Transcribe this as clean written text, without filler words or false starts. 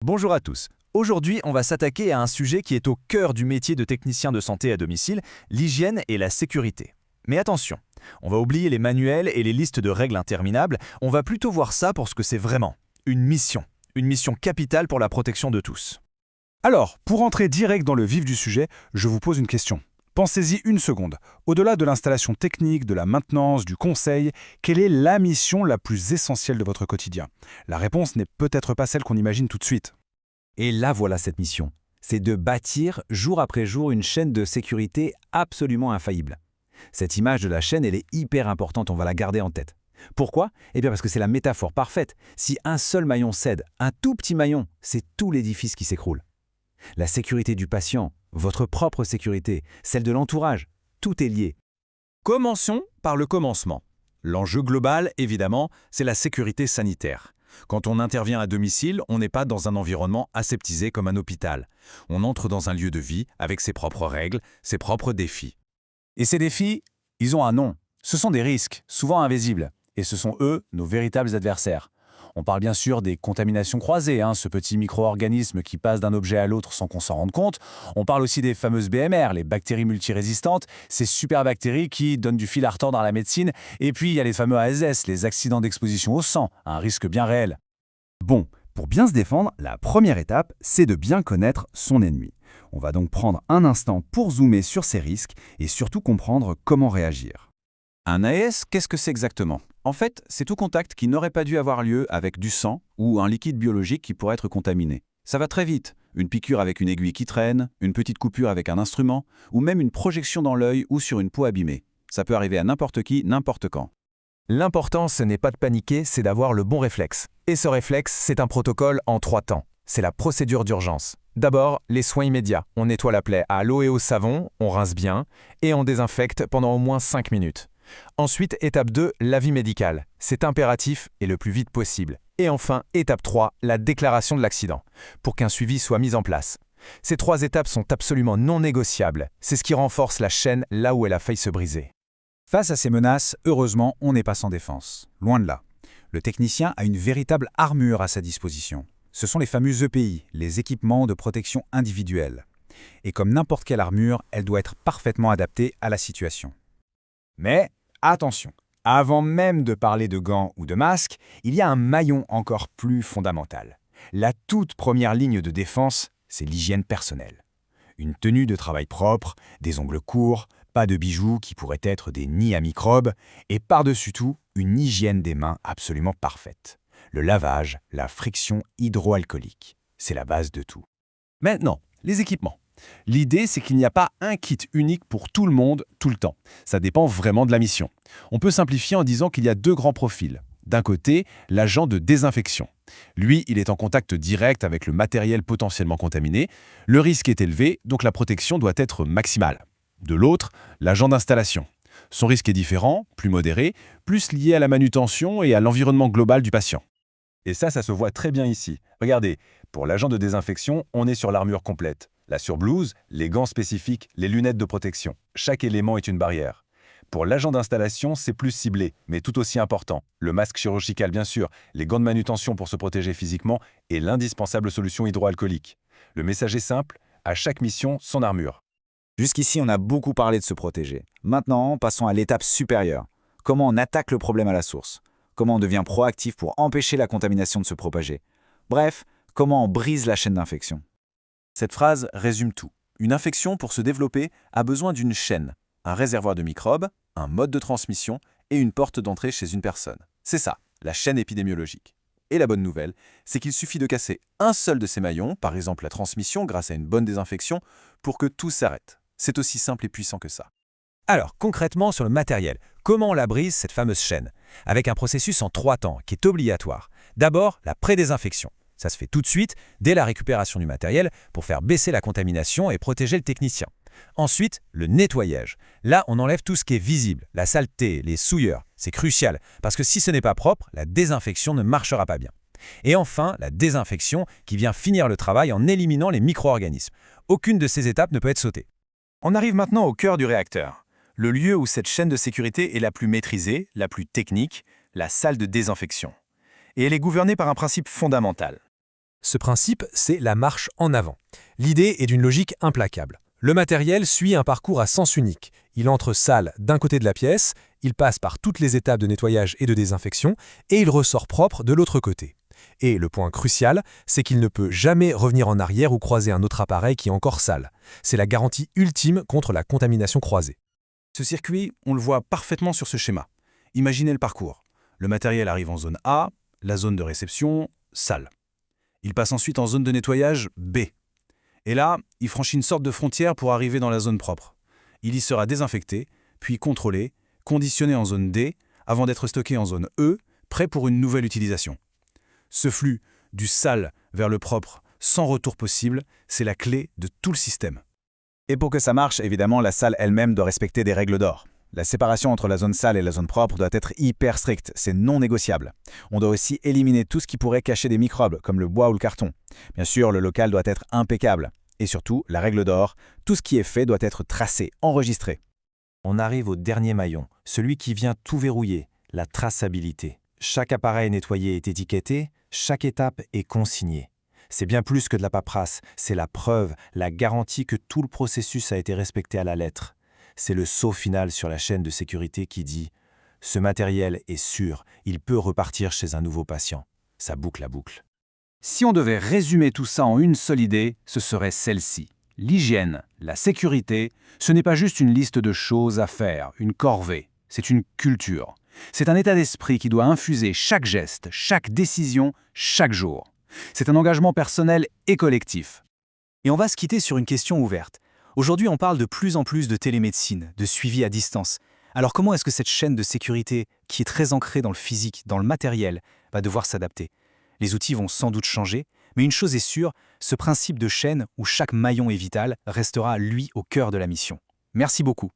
Bonjour à tous. Aujourd'hui, on va s'attaquer à un sujet qui est au cœur du métier de technicien de santé à domicile, l'hygiène et la sécurité. Mais attention, on va oublier les manuels et les listes de règles interminables, on va plutôt voir ça pour ce que c'est vraiment, une mission capitale pour la protection de tous. Alors, pour entrer direct dans le vif du sujet, je vous pose une question. Pensez-y une seconde. Au-delà de l'installation technique, de la maintenance, du conseil, quelle est la mission la plus essentielle de votre quotidien? La réponse n'est peut-être pas celle qu'on imagine tout de suite. Et là voilà cette mission. C'est de bâtir jour après jour une chaîne de sécurité absolument infaillible. Cette image de la chaîne, elle est hyper importante, on va la garder en tête. Pourquoi? Eh bien parce que c'est la métaphore parfaite. Si un seul maillon cède, un tout petit maillon, c'est tout l'édifice qui s'écroule. La sécurité du patient, votre propre sécurité, celle de l'entourage, tout est lié. Commençons par le commencement. L'enjeu global, évidemment, c'est la sécurité sanitaire. Quand on intervient à domicile, on n'est pas dans un environnement aseptisé comme un hôpital. On entre dans un lieu de vie avec ses propres règles, ses propres défis. Et ces défis, ils ont un nom. Ce sont des risques, souvent invisibles. Et ce sont eux, nos véritables adversaires. On parle bien sûr des contaminations croisées, ce petit micro-organisme qui passe d'un objet à l'autre sans qu'on s'en rende compte. On parle aussi des fameuses BMR, les bactéries multirésistantes, ces super bactéries qui donnent du fil à retordre à la médecine. Et puis il y a les fameux ASS, les accidents d'exposition au sang, un risque bien réel. Bon, pour bien se défendre, la première étape, c'est de bien connaître son ennemi. On va donc prendre un instant pour zoomer sur ces risques et surtout comprendre comment réagir. Un AS, qu'est-ce que c'est exactement? En fait, c'est tout contact qui n'aurait pas dû avoir lieu avec du sang ou un liquide biologique qui pourrait être contaminé. Ça va très vite. Une piqûre avec une aiguille qui traîne, une petite coupure avec un instrument, ou même une projection dans l'œil ou sur une peau abîmée. Ça peut arriver à n'importe qui, n'importe quand. L'important, ce n'est pas de paniquer, c'est d'avoir le bon réflexe. Et ce réflexe, c'est un protocole en 3 temps. C'est la procédure d'urgence. D'abord, les soins immédiats. On nettoie la plaie à l'eau et au savon, on rince bien, et on désinfecte pendant au moins 5 minutes. Ensuite, étape 2, l'avis médical. C'est impératif et le plus vite possible. Et enfin, étape 3, la déclaration de l'accident, pour qu'un suivi soit mis en place. Ces 3 étapes sont absolument non négociables. C'est ce qui renforce la chaîne là où elle a failli se briser. Face à ces menaces, heureusement, on n'est pas sans défense. Loin de là. Le technicien a une véritable armure à sa disposition. Ce sont les fameux EPI, les équipements de protection individuelle. Et comme n'importe quelle armure, elle doit être parfaitement adaptée à la situation. Mais attention, avant même de parler de gants ou de masques, il y a un maillon encore plus fondamental. La toute première ligne de défense, c'est l'hygiène personnelle. Une tenue de travail propre, des ongles courts, pas de bijoux qui pourraient être des nids à microbes, et par-dessus tout, une hygiène des mains absolument parfaite. Le lavage, la friction hydroalcoolique, c'est la base de tout. Maintenant, les équipements. L'idée, c'est qu'il n'y a pas un kit unique pour tout le monde, tout le temps. Ça dépend vraiment de la mission. On peut simplifier en disant qu'il y a 2 grands profils. D'un côté, l'agent de désinfection. Lui, il est en contact direct avec le matériel potentiellement contaminé. Le risque est élevé, donc la protection doit être maximale. De l'autre, l'agent d'installation. Son risque est différent, plus modéré, plus lié à la manutention et à l'environnement global du patient. Et ça se voit très bien ici. Regardez, pour l'agent de désinfection, on est sur l'armure complète. La surblouse, les gants spécifiques, les lunettes de protection. Chaque élément est une barrière. Pour l'agent d'installation, c'est plus ciblé, mais tout aussi important. Le masque chirurgical, bien sûr, les gants de manutention pour se protéger physiquement et l'indispensable solution hydroalcoolique. Le message est simple, à chaque mission, son armure. Jusqu'ici, on a beaucoup parlé de se protéger. Maintenant, passons à l'étape supérieure. Comment on attaque le problème à la source? Comment on devient proactif pour empêcher la contamination de se propager? Bref, comment on brise la chaîne d'infection? Cette phrase résume tout. Une infection, pour se développer, a besoin d'une chaîne, un réservoir de microbes, un mode de transmission et une porte d'entrée chez une personne. C'est ça, la chaîne épidémiologique. Et la bonne nouvelle, c'est qu'il suffit de casser un seul de ces maillons, par exemple la transmission grâce à une bonne désinfection, pour que tout s'arrête. C'est aussi simple et puissant que ça. Alors, concrètement sur le matériel, comment on la brise cette fameuse chaîne? Avec un processus en 3 temps qui est obligatoire. D'abord, la prédésinfection. Ça se fait tout de suite, dès la récupération du matériel, pour faire baisser la contamination et protéger le technicien. Ensuite, le nettoyage. Là, on enlève tout ce qui est visible, la saleté, les souillures. C'est crucial, parce que si ce n'est pas propre, la désinfection ne marchera pas bien. Et enfin, la désinfection qui vient finir le travail en éliminant les micro-organismes. Aucune de ces étapes ne peut être sautée. On arrive maintenant au cœur du réacteur. Le lieu où cette chaîne de sécurité est la plus maîtrisée, la plus technique, la salle de désinfection. Et elle est gouvernée par un principe fondamental. Ce principe, c'est la marche en avant. L'idée est d'une logique implacable. Le matériel suit un parcours à sens unique. Il entre sale d'un côté de la pièce, il passe par toutes les étapes de nettoyage et de désinfection, et il ressort propre de l'autre côté. Et le point crucial, c'est qu'il ne peut jamais revenir en arrière ou croiser un autre appareil qui est encore sale. C'est la garantie ultime contre la contamination croisée. Ce circuit, on le voit parfaitement sur ce schéma. Imaginez le parcours. Le matériel arrive en zone A, la zone de réception, sale. Il passe ensuite en zone de nettoyage B. Et là, il franchit une sorte de frontière pour arriver dans la zone propre. Il y sera désinfecté, puis contrôlé, conditionné en zone D, avant d'être stocké en zone E, prêt pour une nouvelle utilisation. Ce flux, du sale vers le propre, sans retour possible, c'est la clé de tout le système. Et pour que ça marche, évidemment, la salle elle-même doit respecter des règles d'or. La séparation entre la zone sale et la zone propre doit être hyper stricte, c'est non négociable. On doit aussi éliminer tout ce qui pourrait cacher des microbes, comme le bois ou le carton. Bien sûr, le local doit être impeccable. Et surtout, la règle d'or, tout ce qui est fait doit être tracé, enregistré. On arrive au dernier maillon, celui qui vient tout verrouiller, la traçabilité. Chaque appareil nettoyé est étiqueté, chaque étape est consignée. C'est bien plus que de la paperasse, c'est la preuve, la garantie que tout le processus a été respecté à la lettre. C'est le saut final sur la chaîne de sécurité qui dit « Ce matériel est sûr, il peut repartir chez un nouveau patient ». Ça boucle la boucle. Si on devait résumer tout ça en une seule idée, ce serait celle-ci. L'hygiène, la sécurité, ce n'est pas juste une liste de choses à faire, une corvée, c'est une culture. C'est un état d'esprit qui doit infuser chaque geste, chaque décision, chaque jour. C'est un engagement personnel et collectif. Et on va se quitter sur une question ouverte. Aujourd'hui, on parle de plus en plus de télémédecine, de suivi à distance. Alors comment est-ce que cette chaîne de sécurité, qui est très ancrée dans le physique, dans le matériel, va devoir s'adapter? Les outils vont sans doute changer, mais une chose est sûre, ce principe de chaîne où chaque maillon est vital restera, lui, au cœur de la mission. Merci beaucoup.